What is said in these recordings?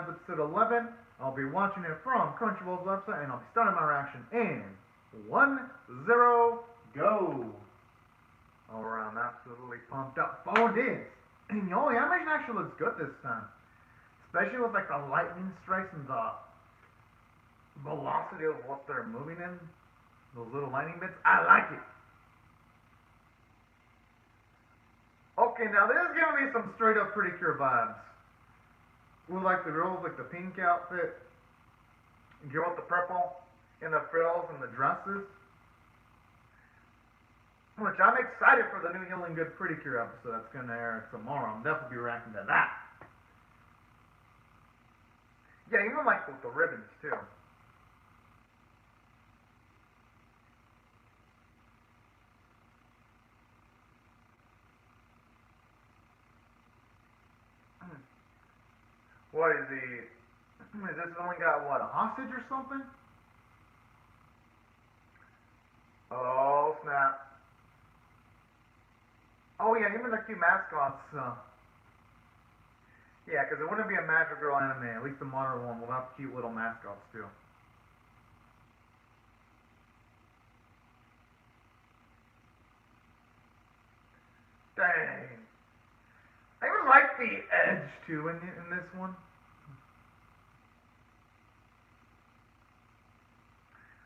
Vibes episode 11. I'll be watching it from Crunchyroll's website, and I'll be starting my reaction in 1-0, go! Alright, I'm absolutely pumped up for this. And the animation actually looks good this time. Especially with like the lightning strikes and the velocity of what they're moving in. Those little lightning bits. I like it. Okay, now this is giving me some straight up Pretty Cure vibes. With like the girl with like the pink outfit, girl with the purple, and the frills and the dresses. Which I'm excited for the new Healing Good Pretty Cure episode that's gonna air tomorrow. I'm definitely be reacting to that. Yeah, even like with the ribbons too. What is he? Is this one got what, a hostage or something? Oh snap. Oh yeah, even the cute mascots. Yeah, because it wouldn't be a Magic Girl anime, at least the modern one, without cute little mascots too. Dang. I even like the edge too in this one.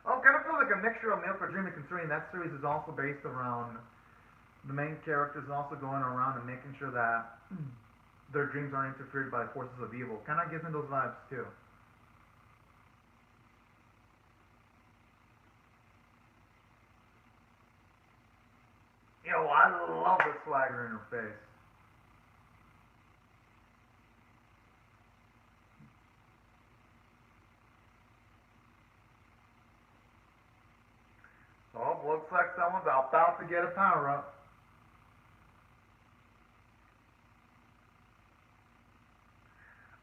Oh, kind of feels like a mixture of Milk for Dreaming, considering that series is also based around the main characters also going around and making sure that their dreams aren't interfered by forces of evil. Kind of gives me those vibes too. Yo, I love the swagger in her face. Oh, looks like someone's about to get a power up.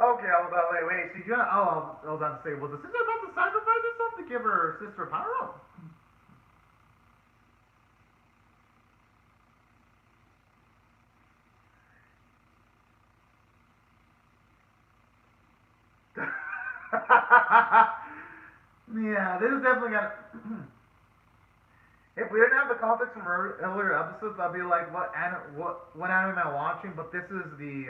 Okay, I was about to wait, she's gonna, I was about to say, was the sister about to sacrifice herself to give her sister a power up? Yeah, this is definitely got. If we didn't have the context from earlier episodes, I'd be like, what anime am I watching? But this is the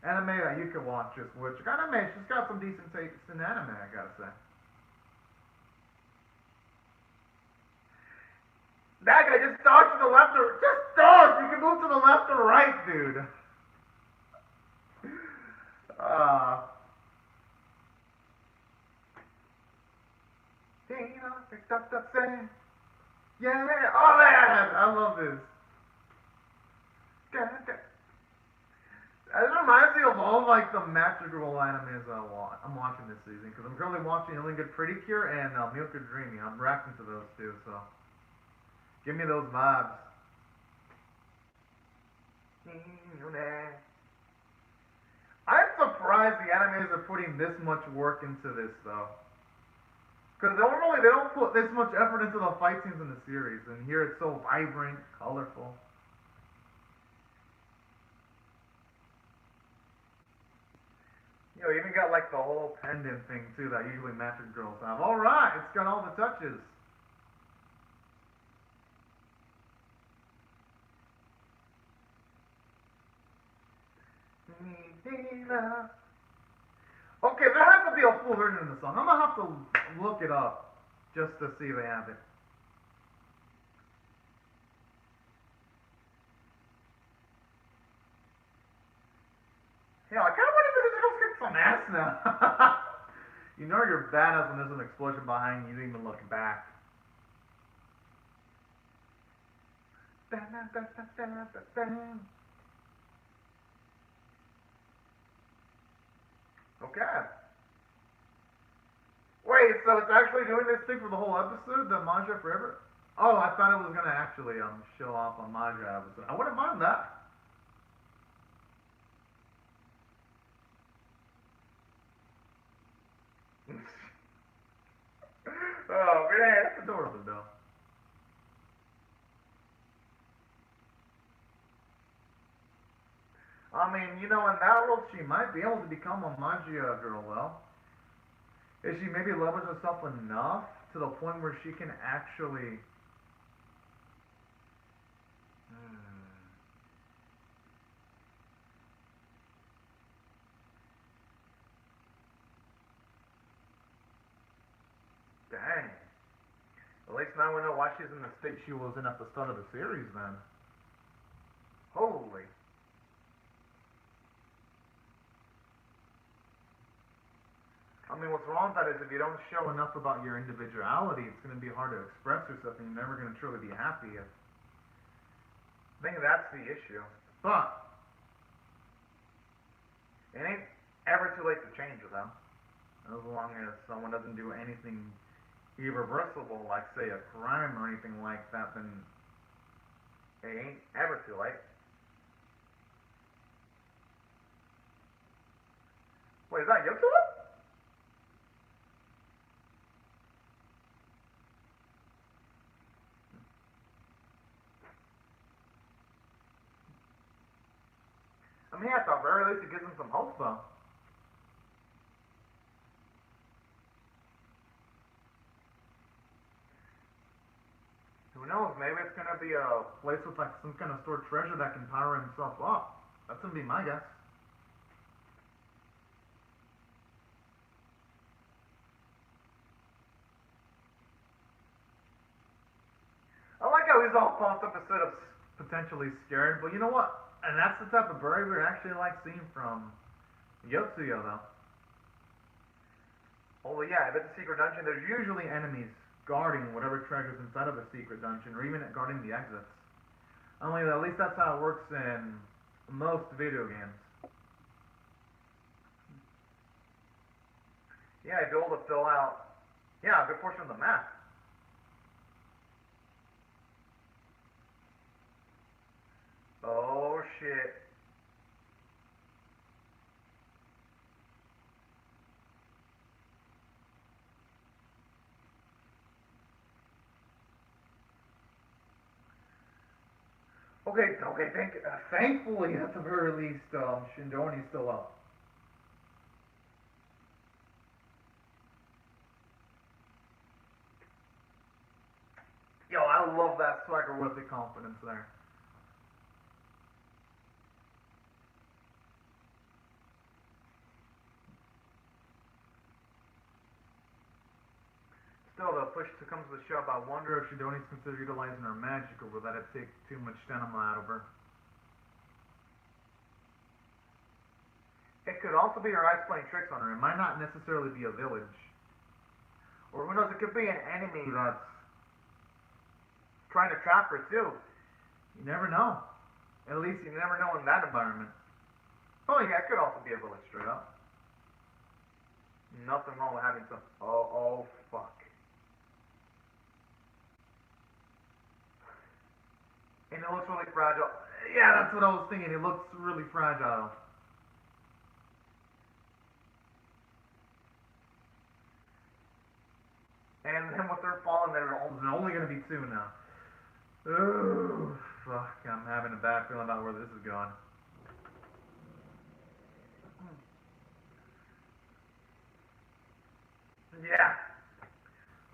anime that you can watch, just which anime? She's got some decent taste in anime, I gotta say. That guy just dodged to the left or just dodge. You can move to the left or right, dude. Uh. Yeah, oh man, I love this. It reminds me of all like the magical animes I'm watching this season, because I'm currently watching Healing Good Pretty Cure and Milk for Dreaming. I'm reacting to those two, so give me those vibes. I'm surprised the animators are putting this much work into this though. Because normally they don't put this much effort into the fight scenes in the series, and here it's so vibrant, colorful. You know, even got like the whole pendant thing too that usually Magic Girls have. Alright, it's got all the touches. Okay, there has to be a full version of the song. I'm gonna have to look it up just to see if they have it. Yeah, I kind of want to see the girls kick some ass now. You know you're badass when there's an explosion behind you, you didn't even look back. Okay. Wait, so it's actually doing this thing for the whole episode, the Mantra Forever? Oh, I thought it was gonna actually show off on Mantra episode. I wouldn't mind that. Oh man, that's adorable though. I mean, And you know, in that world, she might be able to become a Magia girl, though. If she maybe levels herself enough to the point where she can actually... Dang. At least now we know why she's in the state she was in at the start of the series, then. Holy. I mean, what's wrong with that is if you don't show enough about your individuality, it's going to be hard to express yourself, and you're never going to truly be happy. I think that's the issue. But it ain't ever too late to change with them. As long as someone doesn't do anything irreversible, like, say, a crime or anything like that, then it ain't ever too late. Wait, is that YouTube? I mean, at the very least, it gives them some hope, though. Who knows? Maybe it's gonna be a place with like some kind of stored treasure that can power himself up. That's gonna be my guess. I like how he's all pumped up instead of potentially scared, but you know what? And that's the type of bravery I actually like seeing from Yotsuya, though. Oh yeah, if it's a secret dungeon, there's usually enemies guarding whatever treasure's inside of a secret dungeon, or even guarding the exits. Only at least that's how it works in most video games. Yeah, you'd be able to fill out, yeah, a good portion of the map. Oh shit. Okay, thankfully, at the very least, Shindoni's still up. Yo, I love that swagger with the confidence there. Still, the push to come to the shop, I wonder if Shidoni's considered utilizing her magic, or will that take too much stamina out of her? It could also be her eyes playing tricks on her. It might not necessarily be a village. Or who knows, it could be an enemy that's trying to trap her too. You never know. At least you never know in that environment. Oh yeah, it could also be a village straight up. Nothing wrong with having some... Oh, fuck. And it looks really fragile. Yeah, that's what I was thinking. It looks really fragile. And then with her falling, there's only going to be two now. Ooh, fuck. I'm having a bad feeling about where this is going. Yeah.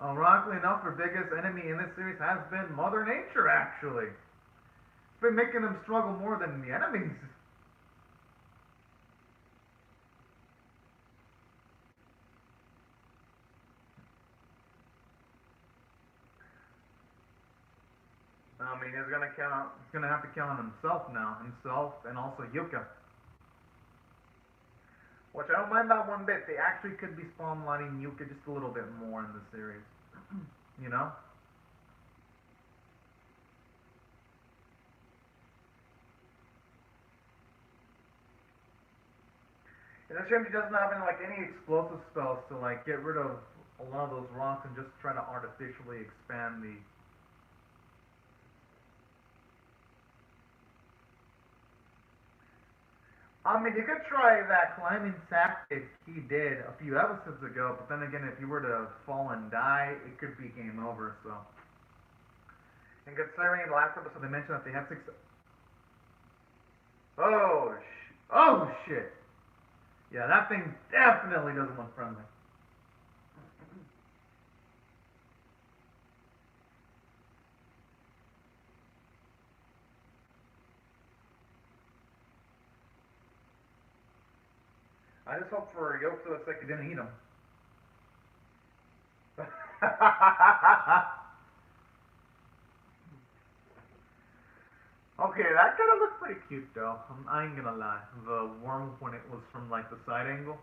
Ironically enough, her biggest enemy in this series has been Mother Nature, actually. It's been making them struggle more than the enemies. I mean, he's gonna have to count on himself now. Himself and also Yuka. Which I don't mind that one bit. They actually could be spotlighting Yuka just a little bit more in the series. You know? It's a shame he doesn't have any explosive spells to like get rid of a lot of those rocks and just try to artificially expand the... I mean, you could try that climbing tactic he did a few episodes ago, but then again, if you were to fall and die, it could be game over, so... And considering the last episode they mentioned that they had 6... Oh, Oh shit. Yeah, that thing definitely doesn't look friendly. I just hope for Yotsu's sake he didn't eat him. Okay, that kind of looks pretty cute though. I ain't gonna lie. The worm when it was from like the side angle.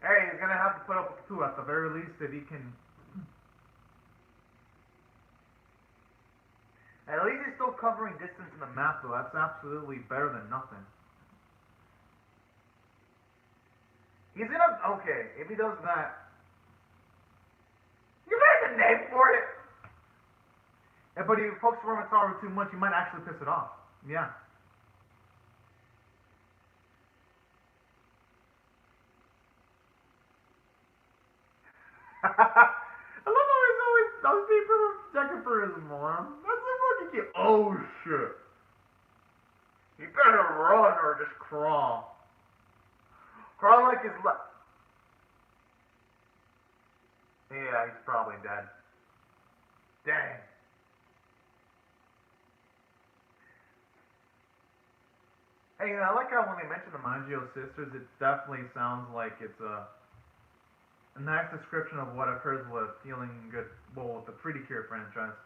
Hey, he's gonna have to put up with two at the very least if he can. At least he's still covering distance in the map though. That's absolutely better than nothing. He's gonna okay. If he does that, you made a name for it. Yeah, but if you focus Wormataru too much, you might actually piss it off. Yeah. I love how he's always those people checking for his mom. That's so fucking cute. Oh shit. You better run or just crawl. Crawl like his left. Yeah, he's probably dead. Dang. Hey, I like how when they mention the Manjio sisters, it definitely sounds like it's a nice description of what occurs with Healing Good, well, with the Pretty Cure franchise.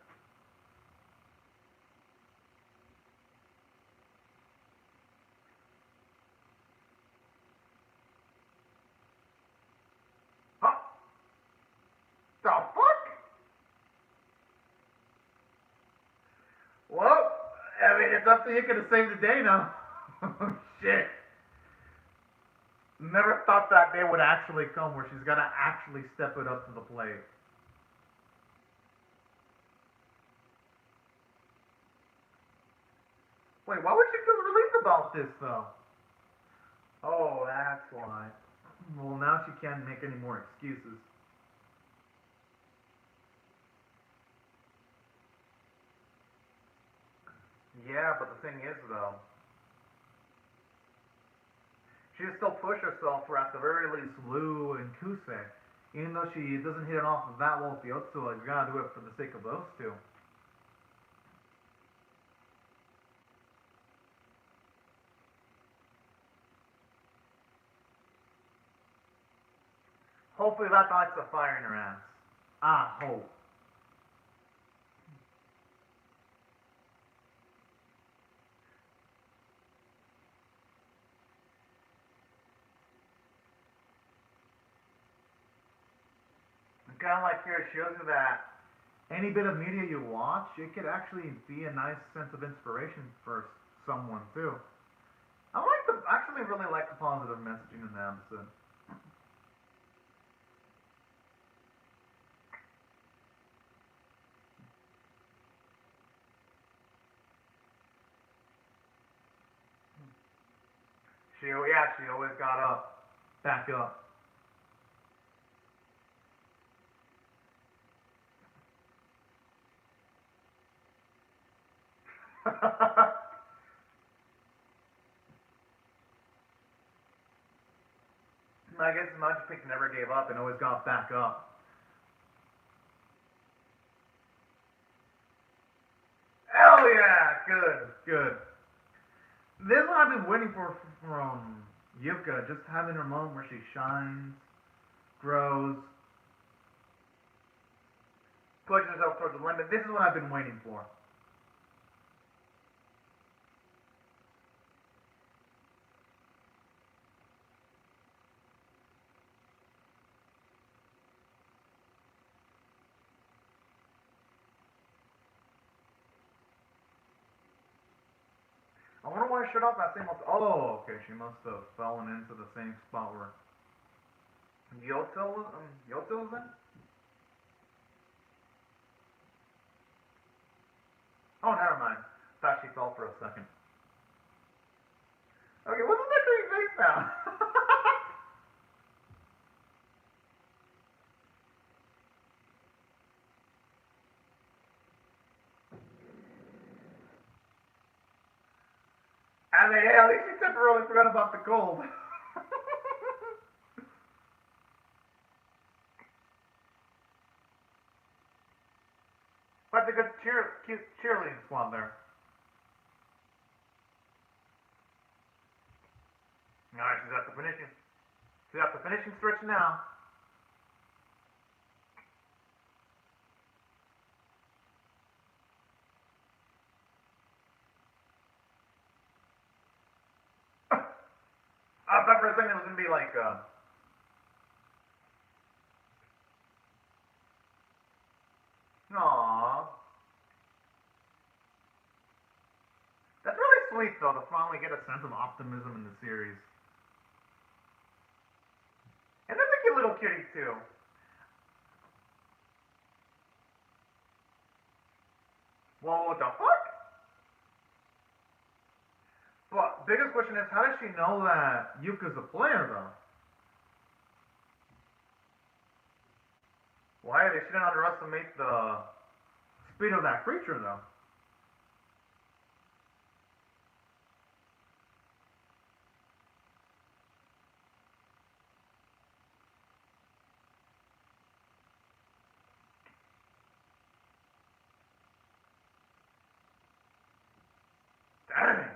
Huh? The fuck? Well, I mean, it's up to you to save the day now. Oh, shit. Never thought that day would actually come where she's gotta actually step it up to the plate. Wait, why would she feel relieved about this, though? Oh, that's why. Well, now she can't make any more excuses. Yeah, but the thing is, though, she can still push herself for at the very least Lou and Kusei. Even though she doesn't hit it off that well with the Otsuwa, you gotta do it for the sake of those two. Hopefully that lights a fire in her ass. I hope. Kind of like here, it shows you that any bit of media you watch, it could actually be a nice sense of inspiration for someone too. Actually really like the positive messaging in the episode. She always got up, back up. I guess Magic never gave up and always got back up. Hell yeah! Good, good. This is what I've been waiting for from Yuka, just having her moment where she shines, grows, pushes herself towards the limit. This is what I've been waiting for. I wonder why she shut off that same. Oh, okay. She must have fallen into the same spot where Yoto was in. Oh, never mind. Thought she fell for a second. Okay, what's that green face now? I mean, hey, at least you temporarily forgot about the cold. But the good cute cheerleading squad there. Alright, she's at the finishing. She's at the finishing stretch now. I thought for a second it was gonna be like aww. That's really sweet though to finally get a sense of optimism in the series. And then the cute little kitty too. Well, what the fuck? But biggest question is, how does she know that Yuka's a player though? Why they shouldn't underestimate the speed of that creature though. Dang.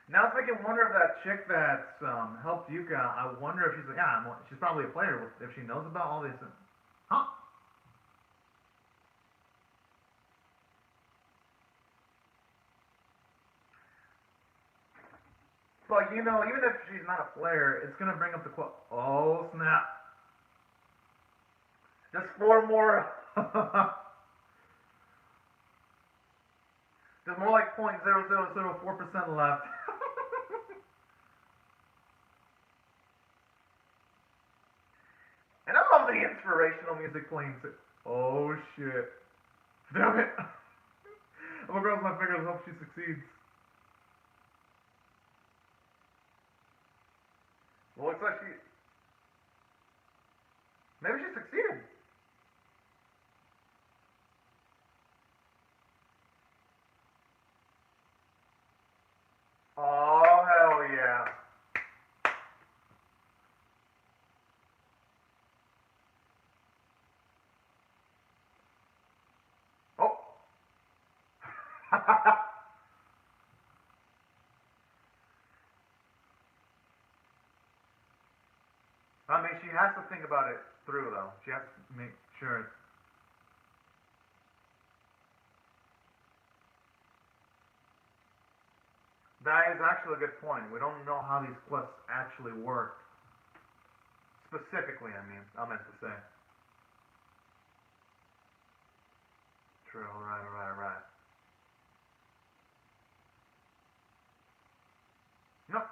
Now it's making me wonder if that chick that's helped Yuka, I wonder if she's like, she's probably a player if she knows about all this. Huh? But you know, even if she's not a player, it's gonna bring up the quote. Oh snap! Just 4 more. There's more like 0.0004% left. And I love the inspirational music playing too. Oh shit. Damn it. I'm gonna cross my fingers, hope she succeeds. Well, looks like maybe she succeeded. Oh, hell yeah. Oh. I mean, she has to think about it through, though. She has to make sure. That is actually a good point. We don't know how these quests actually work. Specifically, I meant to say. True, right. Nope.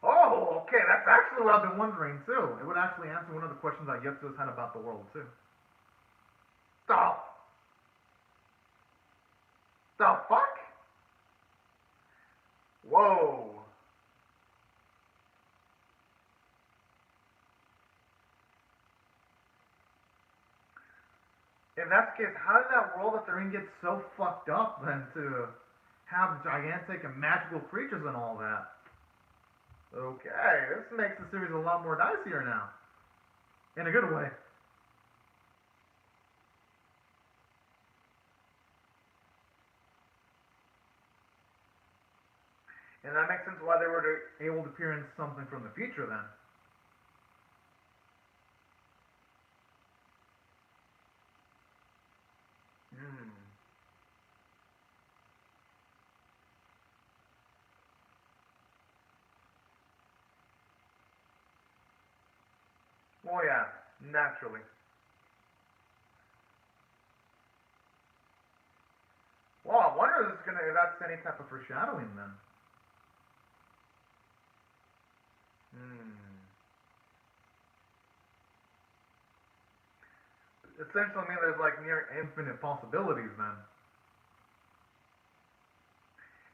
Oh, okay, that's actually what I've been wondering, too. It would actually answer one of the questions that Yetsu's had about the world, too. Stop! The fuck? Whoa. If that's the case, how did that world that they're in get so fucked up then to have gigantic and magical creatures and all that? Okay, this makes the series a lot more dicier now. In a good way. And that makes sense why they were able to appear in something from the future then. Oh yeah, naturally. Well, I wonder if that's any type of foreshadowing then. Essentially, I mean, there's like near infinite possibilities then.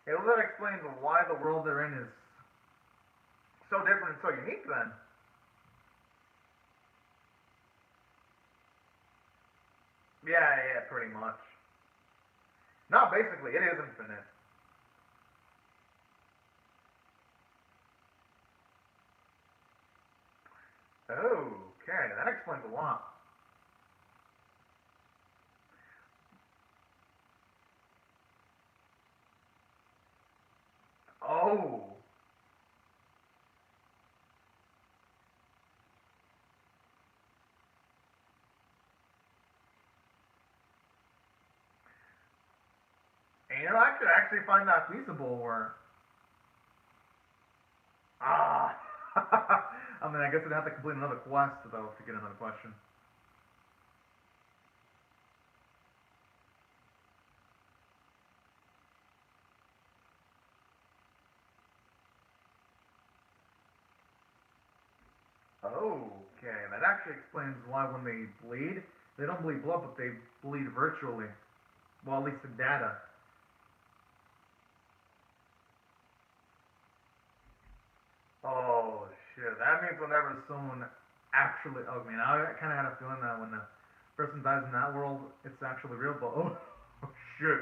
Well, that explains why the world they're in is so different and so unique then. Yeah, yeah, pretty much. No, basically, it is infinite. Okay, that explains a lot. Oh. And I could actually find that feasible where, ah, I mean, I guess I'd have to complete another quest though to get another question. Okay, that actually explains why when they bleed, they don't bleed blood, but they bleed virtually. Well, at least the data. Oh shit, that means whenever someone actually, oh man, I kind of had a feeling that when the person dies in that world, it's actually real, but oh, oh shit.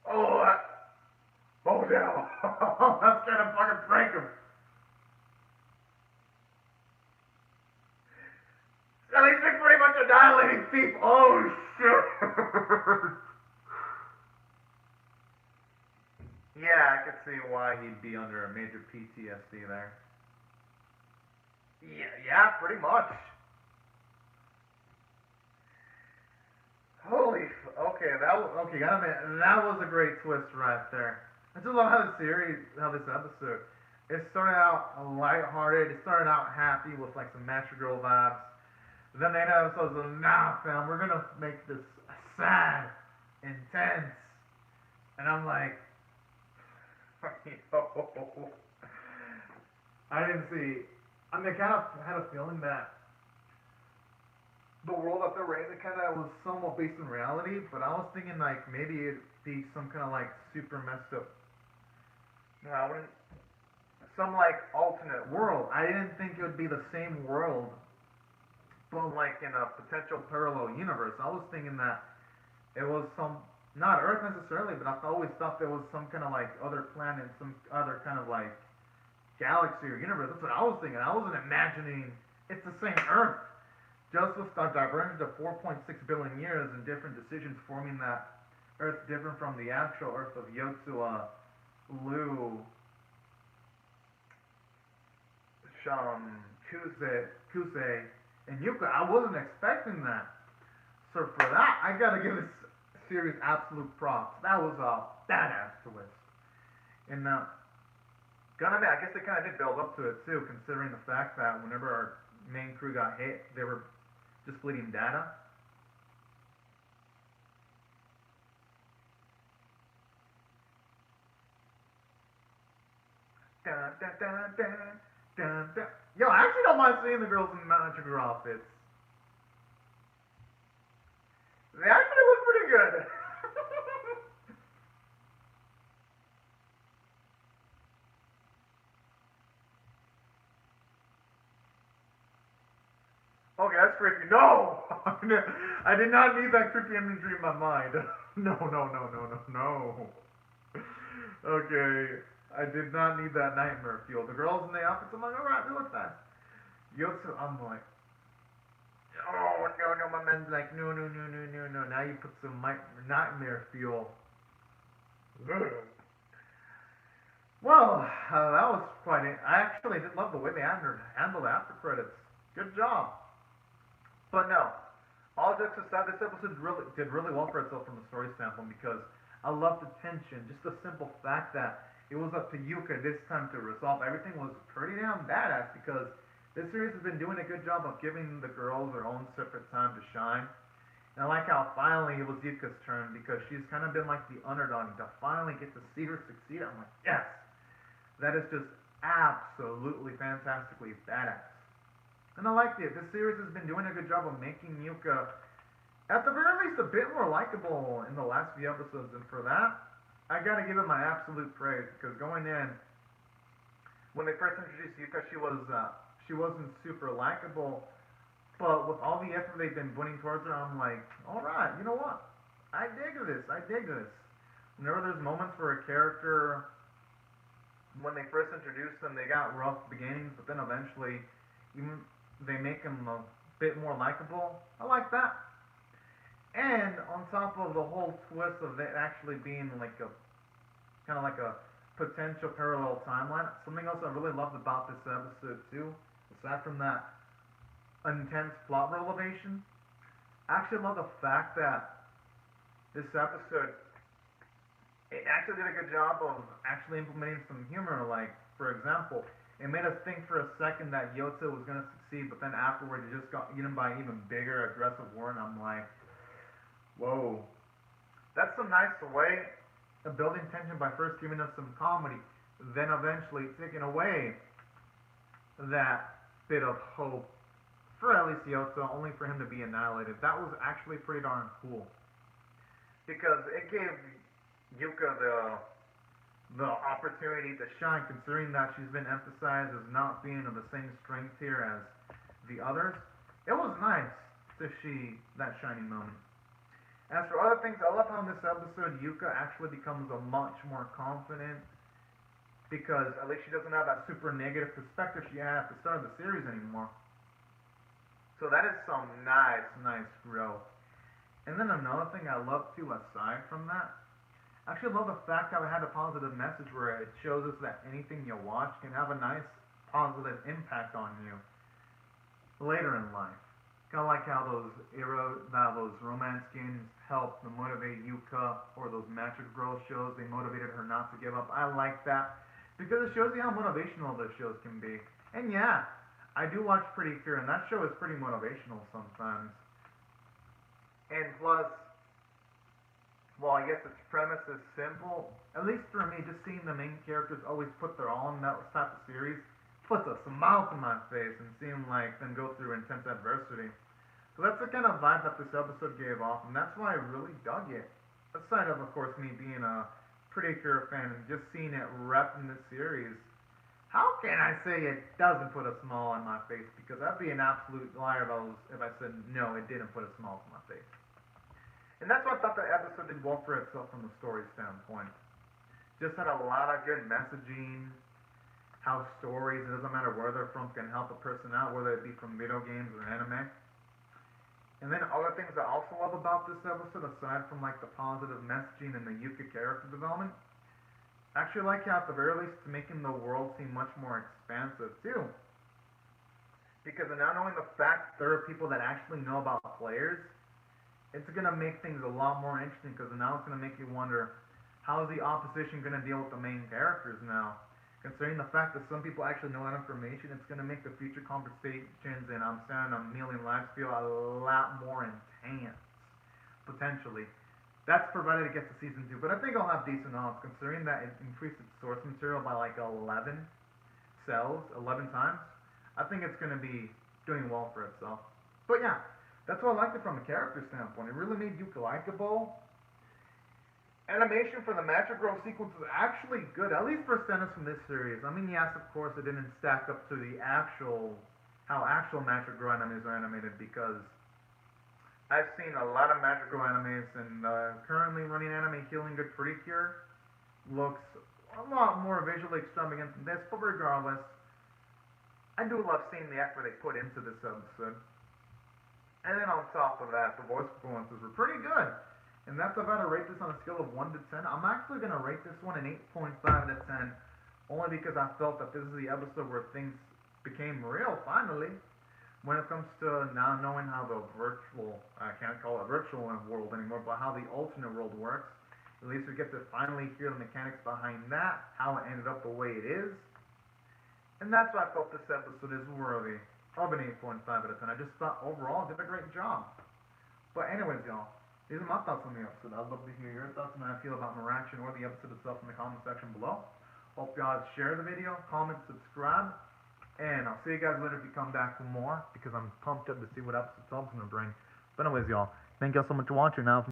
Oh, oh no, that's gonna fucking break him. At least it's pretty much annihilating people. Oh shit. Yeah, I could see why he'd be under a major PTSD there. Yeah, yeah, pretty much. Okay, gotta admit, that was a great twist right there. I just love how the series, how this episode, it started out lighthearted, it started out happy with like some Master Girl vibes. Then they had episodes of, nah, fam, we're gonna make this sad, intense, and I'm like, I didn't see. I mean, I kind of had a feeling that the world that they're in, it kind of was somewhat based in reality, but I was thinking like maybe it'd be some kind of like super messed up. No, I wouldn't. Some like alternate world. I didn't think it would be the same world, but like in a potential parallel universe. I was thinking that it was some not Earth necessarily, but I've always thought there was some kind of like other planet, some other kind of like galaxy or universe. That's what I was thinking. I wasn't imagining it's the same Earth. Just with the divergence of 4.6 billion years and different decisions forming that Earth different from the actual Earth of Yotsua, Lu, Sham, Kuse, and Yuka. I wasn't expecting that. So for that, I gotta give this series absolute props. That was a badass twist. And gonna admit, I guess they kind of did build up to it too, considering the fact that whenever our main crew got hit, they were just bleeding data. Dun, dun, dun, dun, dun, dun. Yo, I actually don't mind seeing the girls in magical outfits. They actually look pretty good. Okay, that's creepy. No! I did not need that creepy imagery in my mind. No, no, no, no, no, no. Okay, I did not need that nightmare fuel. The girls in the outfits, I'm like, alright, we look fast. Yotsu, I'm like, oh, no, no, my man's like, no, no, no, no, no, no. Now you put some nightmare fuel. Well, that was quite it. I actually did love the way they handled the after credits. Good job. But no, all jokes aside, this episode did really well for itself from a story standpoint because I loved the tension. Just the simple fact that it was up to Yuka this time to resolve everything was pretty damn badass because this series has been doing a good job of giving the girls their own separate time to shine. And I like how finally it was Yuka's turn because she's kind of been like the underdog to finally get to see her succeed. I'm like, yes, that is just absolutely fantastically badass. And I liked it. This series has been doing a good job of making Yuka, at the very least, a bit more likable in the last few episodes. And for that, I gotta give it my absolute praise because going in, when they first introduced Yuka, she wasn't super likable. But with all the effort they've been putting towards her, I'm like, alright, you know what? I dig this. I dig this. Whenever there's moments where a character, when they first introduced them, they got rough beginnings, but then eventually, even they make them a bit more likable. I like that. And on top of the whole twist of it actually being like a kind of like a potential parallel timeline, something else I really loved about this episode too, aside from that intense plot revelation, I actually love the fact that this episode, it actually did a good job of actually implementing some humor. Like, for example, it made us think for a second that Yota was going to succeed, but then afterwards it just got eaten by an even bigger aggressive war, and I'm like, whoa. That's a nice way of building tension by first giving us some comedy, then eventually taking away that bit of hope for at least Yota, only for him to be annihilated. That was actually pretty darn cool. Because it gave Yuka the opportunity to shine, considering that she's been emphasized as not being of the same strength here as the others. It was nice to see that shining moment. As for other things, I love how in this episode Yuka actually becomes a much more confident, because at least she doesn't have that super negative perspective she had at the start of the series anymore. So that is some nice growth. And then another thing I love too, aside from that, I actually love the fact how it had a positive message where it shows us that anything you watch can have a nice positive impact on you later in life. Kind of like how those romance games helped to motivate Yuka, or those magic girl shows, they motivated her not to give up. I like that because it shows you how motivational those shows can be. And yeah, I do watch Pretty Cure, and that show is pretty motivational sometimes. And plus, well, I guess its premise is simple. At least for me, just seeing the main characters always put their all in that type of series puts a smile to my face, and seeing like them go through intense adversity. So that's the kind of vibe that this episode gave off, and that's why I really dug it. Aside of course, me being a Pretty Cure fan and just seeing it rep in this series, how can I say it doesn't put a smile on my face? Because I'd be an absolute liar if I said no, it didn't put a smile on my face. And that's why I thought the episode did well for itself from the story standpoint. Just had a lot of good messaging, how stories, it doesn't matter where they're from, can help a person out, whether it be from video games or anime. And then other things I also love about this episode, aside from like the positive messaging and the Yuka character development, I actually like how at the very least it's making the world seem much more expansive too. Because now knowing the fact there are people that actually know about players, it's going to make things a lot more interesting, because now it's going to make you wonder, how is the opposition going to deal with the main characters now? Considering the fact that some people actually know that information, it's going to make the future conversations and I'm standing on Million Lives feel a lot more intense, potentially. That's provided it gets to season 2, but I think I'll have decent odds, considering that it increased its source material by like 11 cells, 11 times. I think it's going to be doing well for itself. But yeah, that's what I liked it from a character standpoint. It really made Yuka likable. Animation for the Magic Girl sequence is actually good, at least for centers from this series. I mean, yes, of course, it didn't stack up to the how actual Magic Girl animes are animated, because I've seen a lot of Magic Girl animes, and currently running anime Healing Good Pretty Cure looks a lot more visually extravagant than this, but regardless, I do love seeing the effort they put into this episode. And then on top of that, the voice performances were pretty good. And that's about to rate this on a scale of 1 to 10. I'm actually going to rate this one an 8.5 out of 10, only because I felt that this is the episode where things became real, finally. When it comes to now knowing how the virtual, I can't call it virtual world anymore, but how the alternate world works. At least we get to finally hear the mechanics behind that, how it ended up the way it is. And that's why I felt this episode is worthy of an 8.5 out of 10. I just thought overall it did a great job. But anyways, y'all, these are my thoughts on the episode. I'd love to hear your thoughts on how you feel about interaction or the episode itself in the comment section below. Hope y'all share the video, comment, subscribe, and I'll see you guys later if you come back for more, because I'm pumped up to see what episode 12 is going to bring. But anyways, y'all, thank y'all so much for watching. Now